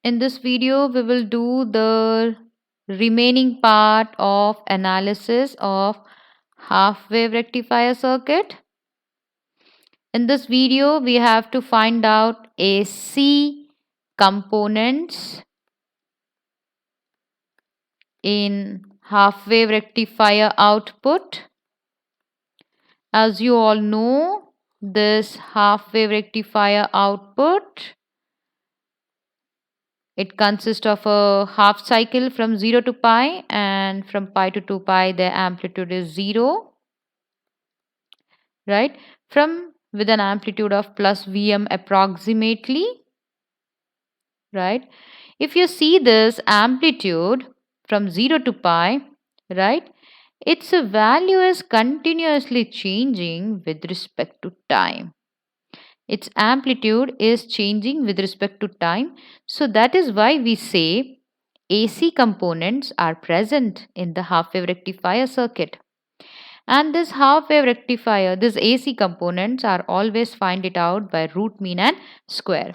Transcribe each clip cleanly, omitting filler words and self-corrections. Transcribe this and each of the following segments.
In this video, we will do the remaining part of analysis of half wave rectifier circuit. In this video, we have to find out AC components in half wave rectifier output. As you all know, this half wave rectifier output, it consists of a half cycle from 0 to pi, and from pi to 2 pi the amplitude is 0, right? From with an amplitude of plus Vm approximately, right? If you see this amplitude from 0 to pi, right, its value is continuously changing with respect to time. Its amplitude is changing with respect to time. So that is why we say AC components are present in the half wave rectifier circuit. And this half wave rectifier, these AC components are always find it out by root mean and square.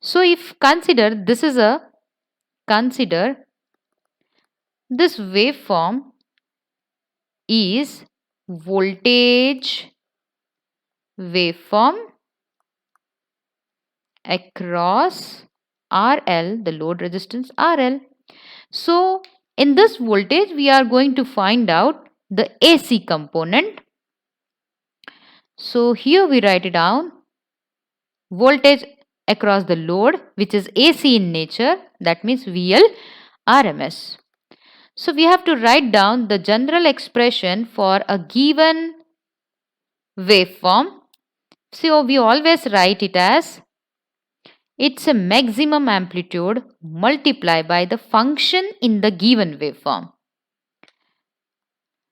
So if consider this waveform is voltage waveform across RL, the load resistance RL. So in this voltage, we are going to find out the AC component. So here we write it down, voltage across the load, which is AC in nature, that means VL RMS. So we have to write down the general expression for a given waveform. So we always write it as it's a maximum amplitude multiplied by the function in the given waveform.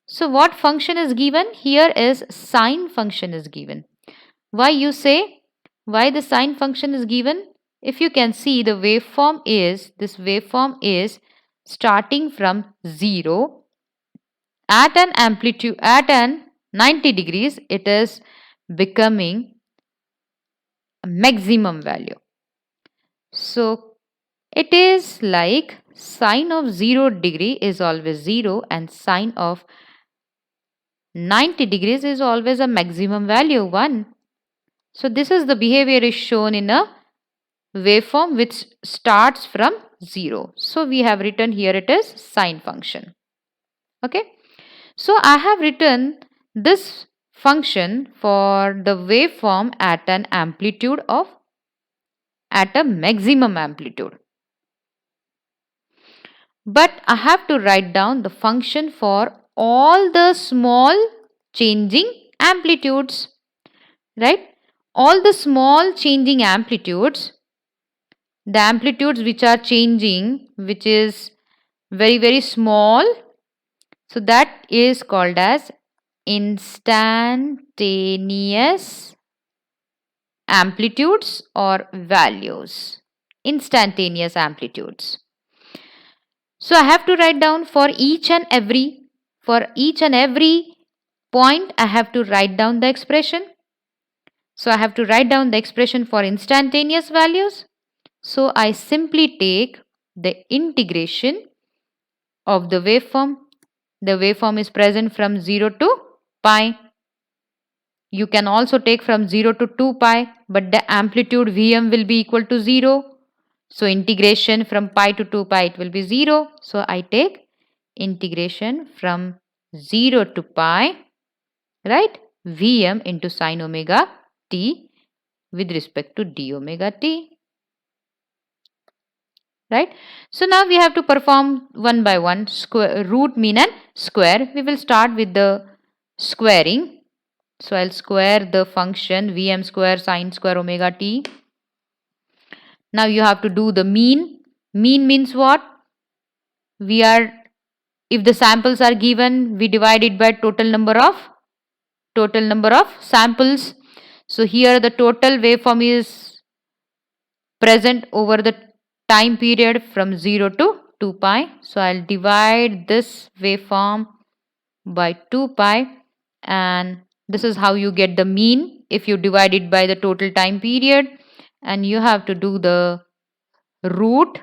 So what function is given? Here is sine function is given. Why you say? Why the sine function is given? If you can see, the waveform is starting from 0 at an amplitude at an 90 degrees, it is becoming a maximum value. So it is like sine of 0 degree is always 0 and sine of 90 degrees is always a maximum value 1. So this is the behavior is shown in a waveform which starts from 0. So we have written here it is sine function. Okay. So I have written this function for the waveform at an amplitude of at a maximum amplitude. But I have to write down the function for all the small changing amplitudes, right? All the small changing amplitudes, the amplitudes which are changing, which is very, very small. So that is called as instantaneous amplitudes or values. Instantaneous amplitudes. So I have to write down for each and every point, I have to write down the expression. So I have to write down the expression for instantaneous values. So I simply take the integration of the waveform. The waveform is present from 0 to pi. You can also take from 0 to 2 pi, but the amplitude Vm will be equal to 0. So integration from pi to 2 pi, it will be 0. So I take integration from 0 to pi, right? Vm into sine omega t with respect to d omega t. Right? So now we have to perform one by one, root, mean and square. We will start with the squaring. So I'll square the function Vm square sine square omega t. Now you have to do the mean. Mean means what? If the samples are given, we divide it by total number of samples. So here the total waveform is present over the time period from 0 to 2 pi. So I'll divide this waveform by 2 pi, and this is how you get the mean if you divide it by the total time period, and you have to do the root.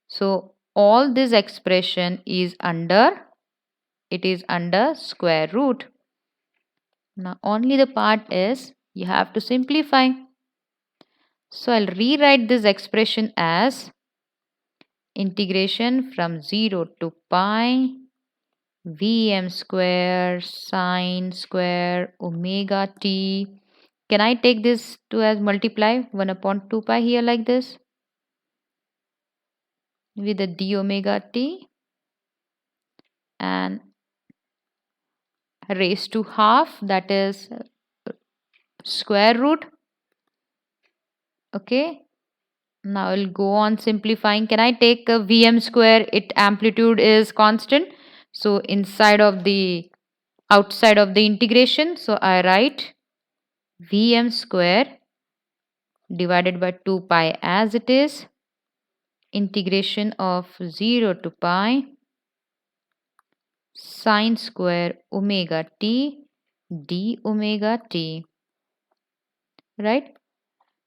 So all this expression is under, it is under square root. Now only the part is you have to simplify. So I'll rewrite this expression as integration from 0 to pi Vm square sine square omega t. Can I take this to as multiply 1 upon 2 pi here like this with the d omega t and raised to half, that is square root. Okay, now I'll go on simplifying. Can I take a Vm square? Its amplitude is constant. So inside of the outside of the integration, so I write Vm square divided by 2 pi as it is, integration of 0 to pi sine square omega t d omega t, right?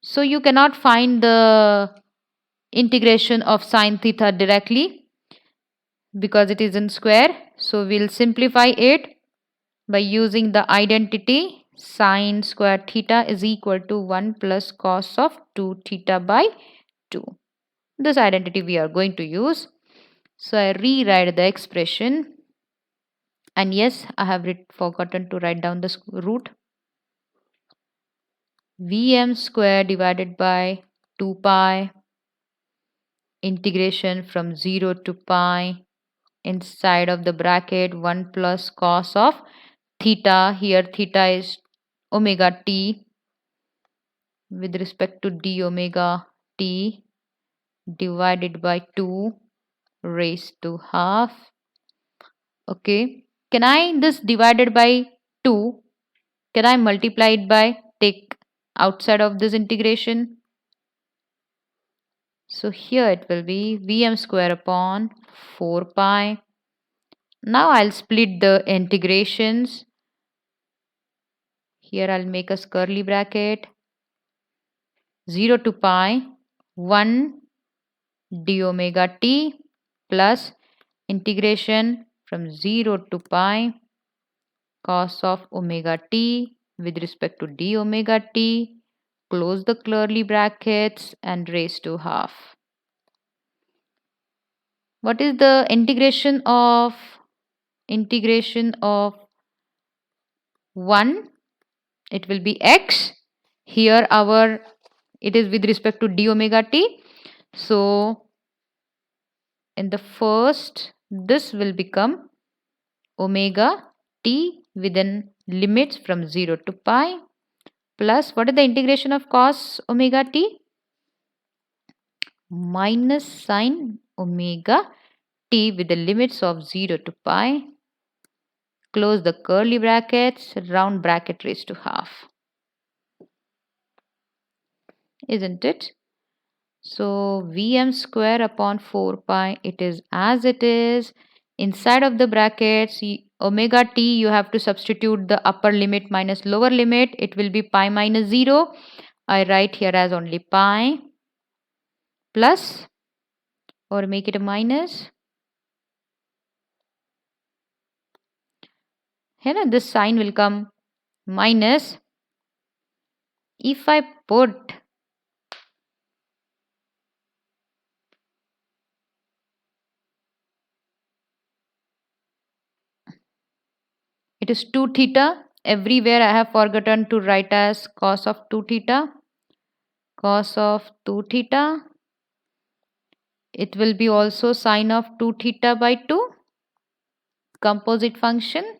So you cannot find the integration of sine theta directly because it is in square. So we'll simplify it by using the identity sine square theta is equal to 1 plus cos of 2 theta by 2. This identity we are going to use. So I rewrite the expression, and yes, I have forgotten to write down the root. Vm square divided by 2 pi integration from 0 to pi inside of the bracket 1 plus cos of theta. Here theta is omega t with respect to d omega t divided by 2 raised to half. Okay, can I this divided by 2, can I multiply it by take outside of this integration? So here it will be Vm square upon 4 pi. Now I'll split the integrations. Here I'll make a curly bracket 0 to pi 1 d omega t plus integration from 0 to pi cos of omega t with respect to d omega t, close the curly brackets and raise to half. What is the integration of 1? It will be x. Here our it is with respect to d omega t. So in the first this will become omega t within limits from 0 to pi plus what is the integration of cos omega t? Minus sine omega t with the limits of 0 to pi. Close the curly brackets, round bracket raised to half. Isn't it? So Vm square upon 4 pi, it is as it is. Inside of the brackets, omega t, you have to substitute the upper limit minus lower limit. It will be pi minus 0. I write here as only pi plus, or make it a minus. Here this sign will come minus. If I put it is 2 theta. Everywhere I have forgotten to write as cos of 2 theta. Cos of 2 theta. It will be also sine of 2 theta by 2. Composite function.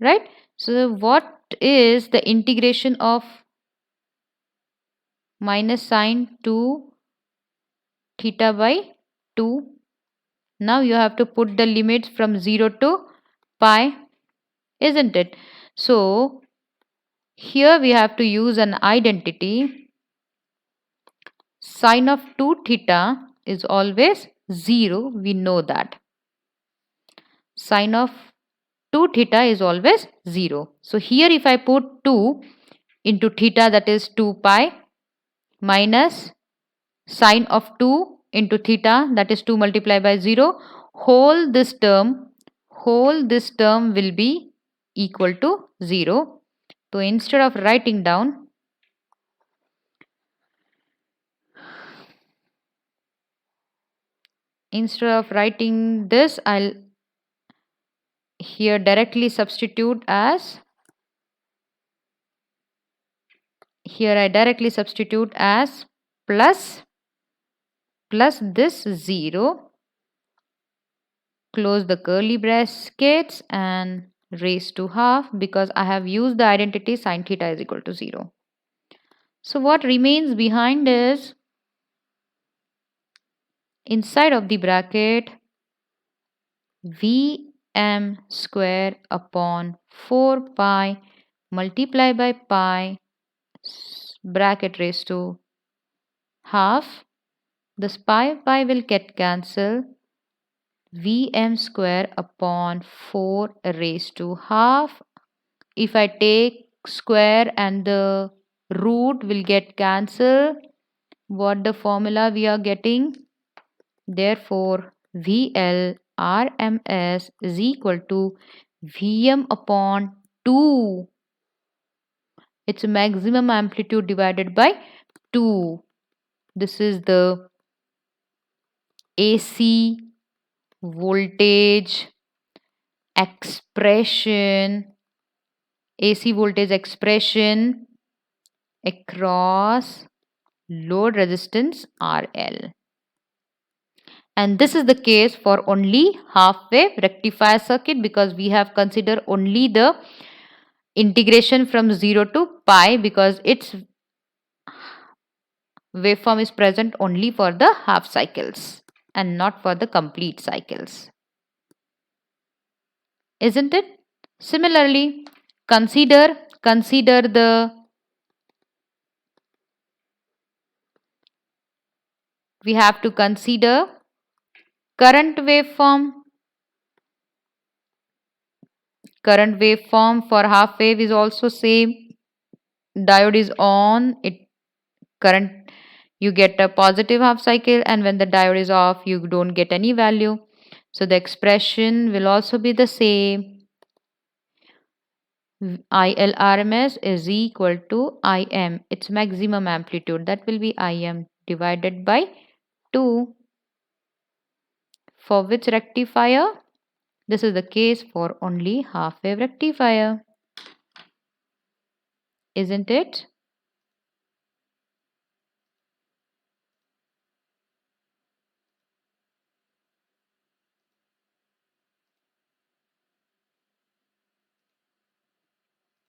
Right? So what is the integration of minus sine 2 theta by 2? Now you have to put the limits from 0 to pi, isn't it? So here we have to use an identity. Sine of 2 theta is always 0. We know that. Sine of 2 theta is always 0. So here if I put 2 into theta, that is 2 pi minus sine of 2 into theta, that is 2 multiplied by 0. Whole this term will be equal to 0. So instead of writing down, this, I'll here directly substitute as, plus this 0, close the curly brackets, and raised to half, because I have used the identity sine theta is equal to 0. So what remains behind is, inside of the bracket, Vm square upon 4 pi multiplied by pi bracket raised to half. This pi will get cancelled. Vm square upon 4 raised to half. If I take square and the root will get cancelled, what the formula we are getting? Therefore, VL RMS is equal to Vm upon 2. Its maximum amplitude divided by 2. This is the AC voltage expression, across load resistance RL. And this is the case for only half wave rectifier circuit, because we have considered only the integration from 0 to pi, because its waveform is present only for the half cycles and not for the complete cycles. Isn't it? Similarly, consider the, we have to consider current waveform. Current waveform for half wave is also same. Diode is on, current, you get a positive half cycle, and when the diode is off, you don't get any value. So the expression will also be the same. IL RMS is equal to Im, its maximum amplitude, that will be Im divided by 2. For which rectifier? This is the case for only half wave rectifier. Isn't it?